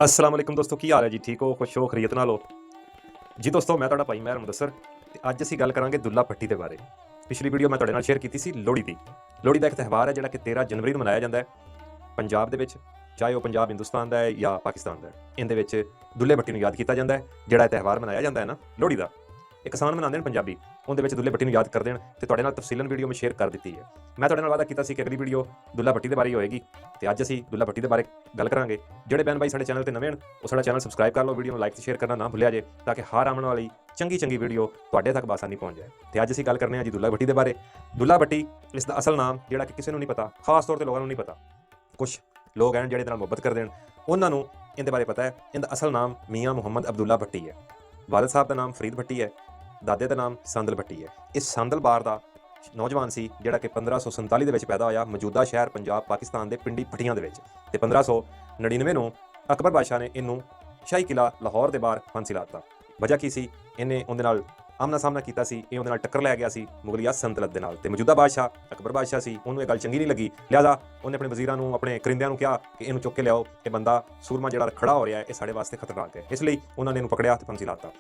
अस्सलाम वालेकुम दोस्तों, की हाल है जी? ठीक हो, खुश हो, खैरियत नाल हो? जी दोस्तों, मैं ਤੁਹਾਡਾ ਭਾਈ ਮਹਿਰ ਮੁਦੱਸਰ ਤੇ ਅੱਜ ਅਸੀਂ ਗੱਲ ਕਰਾਂਗੇ ਦੁੱਲਾ ਭੱਟੀ ਦੇ ਬਾਰੇ। ਪਿਛਲੀ ਵੀਡੀਓ ਮੈਂ ਤੁਹਾਡੇ ਨਾਲ ਸ਼ੇਅਰ ਕੀਤੀ ਸੀ ਲੋਹੜੀ ਦੀ। ਲੋਹੜੀ ਦਾ ਇੱਕ ਤਿਉਹਾਰ ਹੈ ਜਿਹੜਾ ਕਿ 13 ਜਨਵਰੀ ਨੂੰ ਮਨਾਇਆ ਜਾਂਦਾ ਹੈ ਪੰਜਾਬ ਦੇ ਵਿੱਚ, ਚਾਹੇ ਉਹ ਪੰਜਾਬ ਹਿੰਦੁਸਤਾਨ ਦਾ ਹੈ ਜਾਂ ਪਾਕਿਸਤਾਨ ਦਾ ਹੈ। ਇਹਦੇ ਵਿੱਚ ਦੁੱਲੇ ਭੱਟੀ ਨੂੰ ਯਾਦ ਕੀਤਾ ਜਾਂਦਾ ਹੈ। ਜਿਹੜਾ ਇਹ ਤਿਉਹਾਰ ਮਨਾਇਆ ਜਾਂਦਾ ਹੈ ਨਾ ਲੋਹੜੀ ਦਾ, ਇਹ ਕਿਸਾਨ ਮਨਾਉਂਦੇ ਨੇ ਪੰਜਾਬੀ, ਉਹਦੇ ਵਿੱਚ ਦੁੱਲੇ ਭੱਟੀ ਨੂੰ ਯਾਦ ਕਰਦੇ ਨੇ ਤੇ ਤੁਹਾਡੇ ਨਾਲ ਤਫਸੀਲਨ ਵੀਡੀਓ ਮੈਂ ਸ਼ੇਅਰ ਕਰ ਦਿੱਤੀ ਹੈ। ਮੈਂ ਤੁਹਾਡੇ ਨਾਲ ਵਾਅਦਾ ਕੀਤਾ ਸੀ ਕਿ ਅਗਲੀ ਵੀਡੀਓ ਦੁੱਲਾ ਭੱਟੀ ਦੇ ਬਾਰੇ ਹੀ ਹੋਏਗੀ ਤੇ ਅੱਜ ਅਸੀਂ ਦੁੱਲਾ ਭੱਟੀ ਦੇ ਬਾਰੇ ਗੱਲ ਕਰਾਂਗੇ। ਜਿਹੜੇ ਭੈਣ ਭਾਈ ਸਾਡੇ ਚੈਨਲ ਤੇ ਨਵੇਂ ਹਨ ਉਹ ਸਾਡਾ ਚੈਨਲ ਸਬਸਕ੍ਰਾਈਬ ਕਰ ਲਓ, ਵੀਡੀਓ ਨੂੰ ਲਾਈਕ ਤੇ ਸ਼ੇਅਰ ਕਰਨਾ ਨਾ ਭੁੱਲਿਆ ਜੇ ਤਾਂ ਕਿ ਹਰ ਆਉਣ ਵਾਲੀ ਚੰਗੀ ਵੀਡੀਓ ਤੁਹਾਡੇ ਤੱਕ ਬਾਸਾਨੀ ਪਹੁੰਚ ਜਾਏ। ਤੇ ਅੱਜ ਅਸੀਂ ਗੱਲ ਕਰਨੇ ਆ ਜੀ ਦੁੱਲਾ ਭੱਟੀ ਦੇ ਬਾਰੇ। ਦੁੱਲਾ ਭੱਟੀ ਇਸ ਦਾ ਅਸਲ ਨਾਮ ਜਿਹੜਾ ਕਿ ਕਿਸੇ ਨੂੰ ਨਹੀਂ ਪਤਾ, ਖਾਸ ਤੌਰ ਤੇ ਲੋਕਾਂ ਨੂੰ ਨਹੀਂ ਪਤਾ। ਕੁਝ ਲੋਕ ਹਨ ਜਿਹੜੇ ਇਹਦੇ ਨਾਲ ਮੁਹੱਬਤ ਕਰਦੇ ਹਨ, ਉਹਨਾਂ ਨੂੰ ਇਹਦੇ ਬਾਰੇ ਪਤਾ ਹੈ। ਇਹਦਾ ਅਸਲ ਨਾਮ ਮੀਆਂ ਮੁਹੰਮਦ ਅਬਦੁੱਲਾ ਭੱਟੀ ਹੈ। ਵਾਲਿਦ ਸਾਹਿਬ ਦਾ ਨਾਮ ਫਰੀਦ ਭੱਟੀ ਹੈ, ਦਾਦੇ ਦਾ ਨਾਮ ਸੰਦਲ ਭੱਟੀ ਹੈ। ਇਹ ਸੰਦਲ ਬਾਰ ਦਾ ਨੌਜਵਾਨ ਸੀ ਜਿਹੜਾ ਕਿ 1547 ਦੇ ਵਿੱਚ ਪੈਦਾ ਹੋਇਆ ਮੌਜੂਦਾ ਸ਼ਹਿਰ ਪੰਜਾਬ ਪਾਕਿਸਤਾਨ ਦੇ ਪਿੰਡੀ ਭੱਟੀਆਂ ਦੇ ਵਿੱਚ। ਤੇ 1599 ਨੂੰ ਅਕਬਰ ਬਾਦਸ਼ਾਹ ਨੇ ਇਹਨੂੰ ਸ਼ਾਹੀ ਕਿਲਾ ਲਾਹੌਰ ਦੇ ਬਾਹਰ ਫਾਂਸੀ ਲਾ ਦਿੱਤਾ। ਵਜ੍ਹਾ ਕੀ ਸੀ? ਇਹਨੇ ਉਹਦੇ ਨਾਲ ਆਮਨਾ ਸਾਹਮਣਾ ਕੀਤਾ ਸੀ, ਇਹ ਉਹਦੇ ਨਾਲ ਟੱਕਰ ਲੈ ਗਿਆ ਸੀ ਮੁਗਲਿਆ ਸੰਤਲਤ ਦੇ ਨਾਲ। ਤੇ ਮੌਜੂਦਾ ਬਾਦਸ਼ਾਹ ਅਕਬਰ ਬਾਦਸ਼ਾਹ ਸੀ, ਉਹਨੂੰ ਇਹ ਗੱਲ ਚੰਗੀ ਨਹੀਂ ਲੱਗੀ, ਲਿਹਾਜ਼ਾ ਉਹਨੇ ਆਪਣੇ ਵਜ਼ੀਰਾਂ ਨੂੰ, ਆਪਣੇ ਕਰਿੰਦਿਆਂ ਨੂੰ ਕਿਹਾ ਕਿ ਇਹਨੂੰ ਚੁੱਕ ਕੇ ਲਿਆਓ, ਇਹ ਬੰਦਾ ਸੂਰਮਾ ਜਿਹੜਾ ਖੜਾ ਹੋ ਰਿਹਾ ਹੈ ਇਹ ਸਾਡੇ ਵਾਸਤੇ ਖਤਰਨਾਕ ਹੈ। ਇਸ ਲਈ ਉਹਨਾਂ ਨੇ ਇਹਨੂੰ ਪਕੜਿਆ ਤੇ ਫਾਂਸੀ ਲਾ ਦਿੱਤਾ।